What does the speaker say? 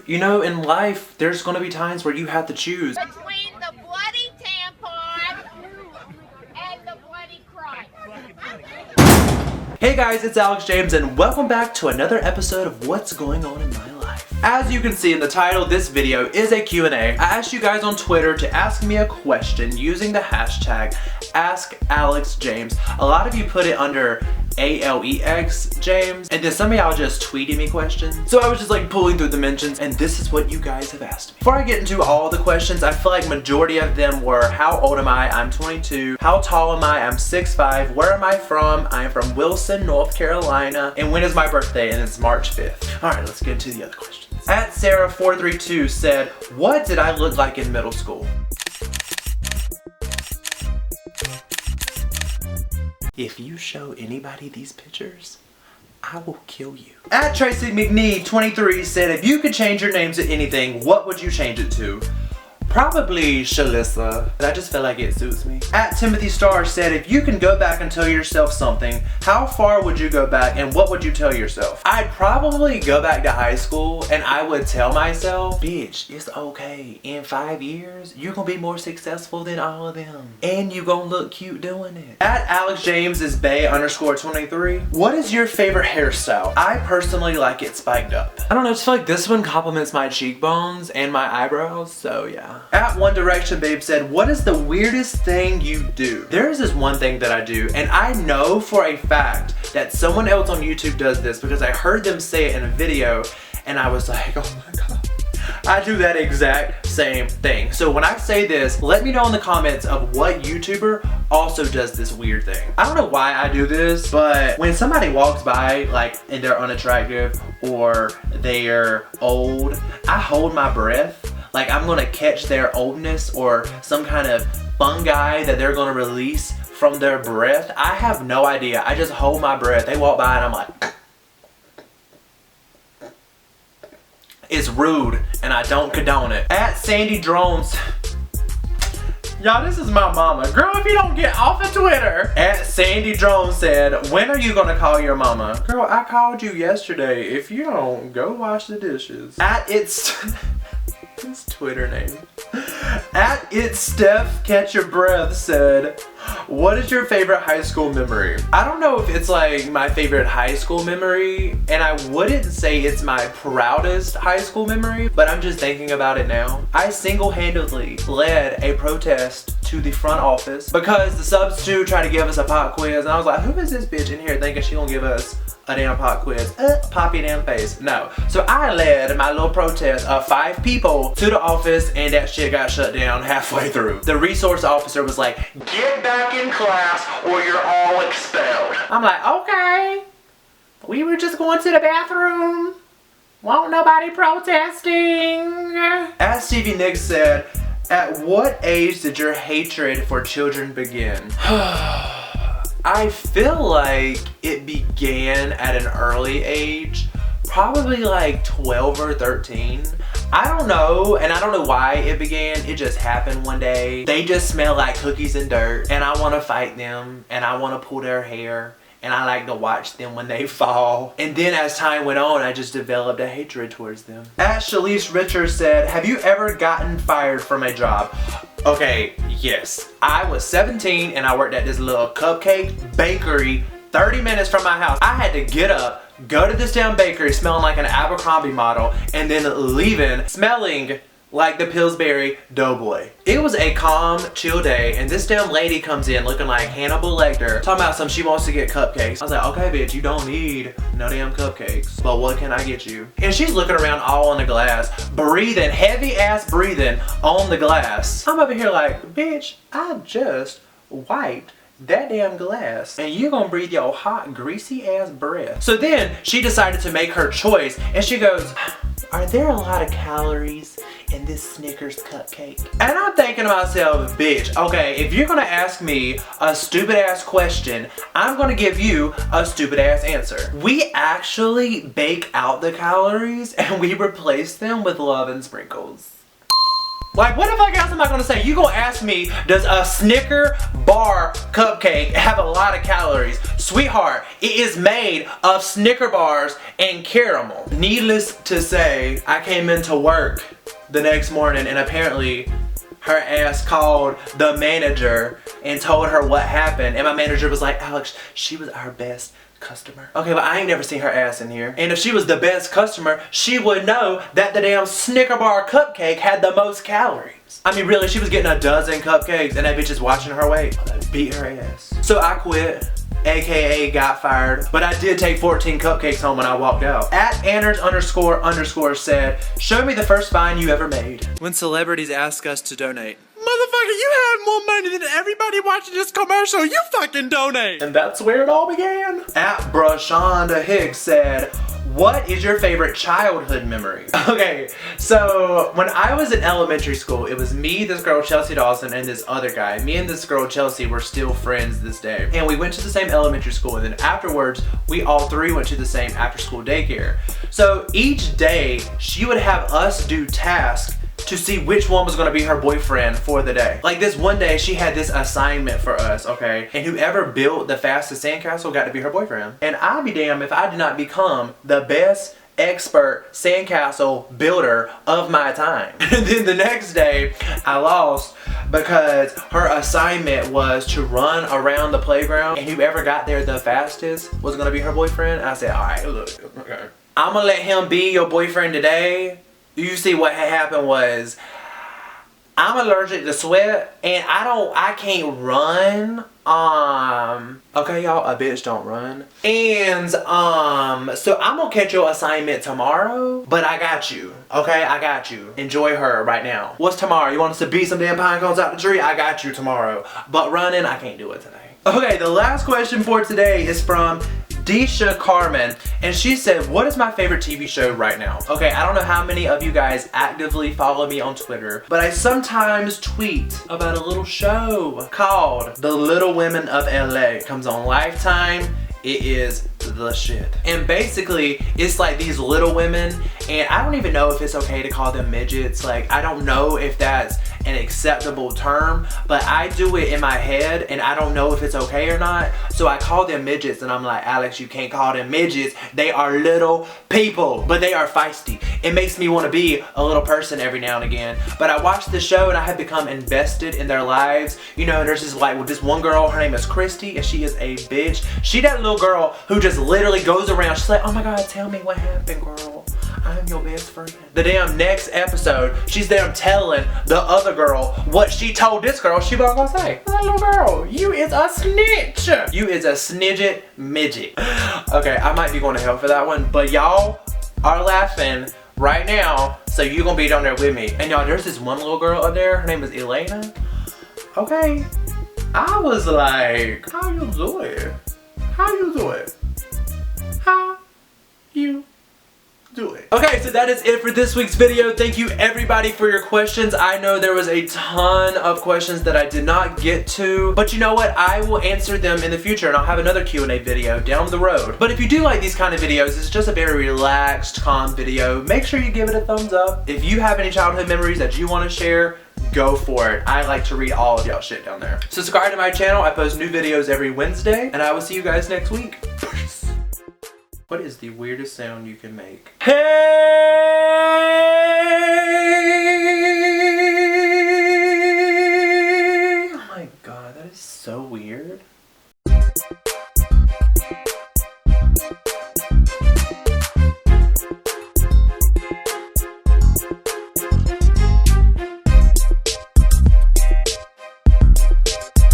You know, in life, there's gonna be times where you have to choose between the bloody tampon and the bloody crotch. Hey guys, it's Alex James and welcome back to another episode of What's Going On in My Life. As you can see in the title, this video is a Q&A. I asked you guys on Twitter to ask me a question using the hashtag AskAlexJames. A lot of you put it under ALEX James, and then some of y'all just tweeted me questions. So I was just like pulling through the mentions, and this is what you guys have asked me. Before I get into all the questions, I feel like majority of them were, how old am I? I'm 22. How tall am I? I'm 6'5". Where am I from? I am from Wilson, North Carolina. And when is my birthday? And it's March 5th. All right, let's get into the other questions. At Sarah432 said, what did I look like in middle school? If you show anybody these pictures, I will kill you. At Tracy McNee 23 said, if you could change your name to anything, what would you change it to? Probably Shalissa, but I just feel like it suits me. At Timothy Starr said, if you can go back and tell yourself something, how far would you go back and what would you tell yourself? I'd probably go back to high school and I would tell myself, bitch, it's okay. In 5 years, you're gonna be more successful than all of them. And you gonna look cute doing it. At Alex James is Bay_23. What is your favorite hairstyle? I personally like it spiked up. I don't know, I just feel like this one complements my cheekbones and my eyebrows, so yeah. At One Direction Babe said, what is the weirdest thing you do? There is this one thing that I do, and I know for a fact that someone else on YouTube does this because I heard them say it in a video and I was like, oh my god. I do that exact same thing. So when I say this, let me know in the comments of what YouTuber also does this weird thing. I don't know why I do this, but when somebody walks by like and they're unattractive or they're old, I hold my breath. Like I'm gonna catch their oldness or some kind of fungi that they're gonna release from their breath. I have no idea. I just hold my breath. They walk by and I'm like, it's rude and I don't condone it. At Sandy Drones, y'all, this is my mama. Girl, if you don't get off of Twitter. At Sandy Drones said, when are you gonna call your mama? Girl, I called you yesterday. If you don't, go wash the dishes. At It's his Twitter name. At It's Steph Catch Your Breath said, what is your favorite high school memory? I don't know if it's like my favorite high school memory, and I wouldn't say it's my proudest high school memory, but I'm just thinking about it now. I single-handedly led a protest to the front office because the substitute tried to give us a pop quiz, and I was like, who is this bitch in here thinking she gonna give us a damn pop quiz? Pop your damn face. No. So I led my little protest of 5 people to the office and that shit got shut down halfway through. The resource officer was like, get back in class or you're all expelled. I'm like, okay. We were just going to the bathroom. Won't nobody protesting. As Stevie Nicks said, at what age did your hatred for children begin? I feel like it began at an early age, probably like 12 or 13. I don't know, and I don't know why it began. It just happened one day. They just smell like cookies and dirt, and I want to fight them, and I want to pull their hair, and I like to watch them when they fall. And then as time went on, I just developed a hatred towards them. At Shalise Richards said, have you ever gotten fired from a job? Okay, yes. I was 17 and I worked at this little Cupcake bakery 30 minutes from my house. I had to get up, go to this damn bakery smelling like an Abercrombie model, and then leaving smelling like the Pillsbury Doughboy. It was a calm, chill day, and this damn lady comes in looking like Hannibal Lecter, talking about she wants to get cupcakes. I was like, okay bitch, you don't need no damn cupcakes, but what can I get you? And she's looking around all on the glass, breathing, heavy ass breathing on the glass. I'm over here like, bitch, I just wiped that damn glass and you gonna breathe your hot, greasy ass breath. So then she decided to make her choice and she goes, are there a lot of calories in this Snickers cupcake? And I'm thinking to myself, bitch, okay, if you're gonna ask me a stupid ass question, I'm gonna give you a stupid ass answer. We actually bake out the calories and we replace them with love and sprinkles. Like, what the fuck else am I gonna say? You gonna ask me, does a Snicker bar cupcake have a lot of calories? Sweetheart, it is made of Snicker bars and caramel. Needless to say, I came into work the next morning and apparently her ass called the manager and told her what happened. And my manager was like, Alex, she was our best customer. Okay, but I ain't never seen her ass in here. And if she was the best customer, she would know that the damn Snicker bar cupcake had the most calories. I mean, really, she was getting a dozen cupcakes and that bitch is watching her weight. Beat her ass. So I quit, aka got fired, but I did take 14 cupcakes home when I walked out. @Anders__ said, show me the first find you ever made. When celebrities ask us to donate. Motherfucker, you have more money than everybody watching this commercial. You fucking donate. And that's where it all began. @Brashonda Higgs said, what is your favorite childhood memory? Okay, so when I was in elementary school, it was me, this girl Chelsea Dawson, and this other guy. Me and this girl Chelsea were still friends this day. And we went to the same elementary school, and then afterwards, we all three went to the same after school daycare. So each day, she would have us do tasks to see which one was gonna be her boyfriend for the day. Like this one day, she had this assignment for us, okay? And whoever built the fastest sandcastle got to be her boyfriend. And I'd be damned if I did not become the best expert sandcastle builder of my time. And then the next day, I lost because her assignment was to run around the playground and whoever got there the fastest was gonna be her boyfriend. And I said, all right, look, okay. I'm gonna let him be your boyfriend today. You see what had happened was I'm allergic to sweat and I can't run. Okay y'all, a bitch don't run. And so I'm gonna catch your assignment tomorrow, but I got you. Okay, I got you. Enjoy her right now. What's tomorrow? You want us to beat some damn pine cones out the tree? I got you tomorrow. But running, I can't do it today. Okay, the last question for today is from Disha Carmen, and she said, what is my favorite TV show right now? Okay, I don't know how many of you guys actively follow me on Twitter, but I sometimes tweet about a little show called The Little Women of LA. It comes on Lifetime. It is the shit. And basically, it's like these little women, and I don't even know if it's okay to call them midgets. Like, I don't know if that's an acceptable term, but I do it in my head, and I don't know if it's okay or not. So I call them midgets, and I'm like, Alex, you can't call them midgets. They are little people, but they are feisty. It makes me want to be a little person every now and again. But I watched the show, and I have become invested in their lives. You know, there's this like this one girl, her name is Christy, and she is a bitch. She that little girl who just literally goes around, she's like, oh my god, tell me what happened, girl. I'm your best friend. The damn next episode, she's there telling the other girl what she told this girl she was gonna say. Little girl, you is a snitch. You is a snidget midget. Okay, I might be going to hell for that one, but y'all are laughing right now, so you gonna be down there with me. And y'all, there's this one little girl up there, her name is Elena. Okay, I was like, how you doing? How you doing? How you do it. Okay, so that is it for this week's video. Thank you everybody for your questions. I know there was a ton of questions that I did not get to, but you know what? I will answer them in the future, and I'll have another Q&A video down the road. But if you do like these kind of videos, it's just a very relaxed, calm video. Make sure you give it a thumbs up. If you have any childhood memories that you want to share, go for it. I like to read all of y'all shit down there. Subscribe to my channel. I post new videos every Wednesday, and I will see you guys next week. Peace. What is the weirdest sound you can make? Hey!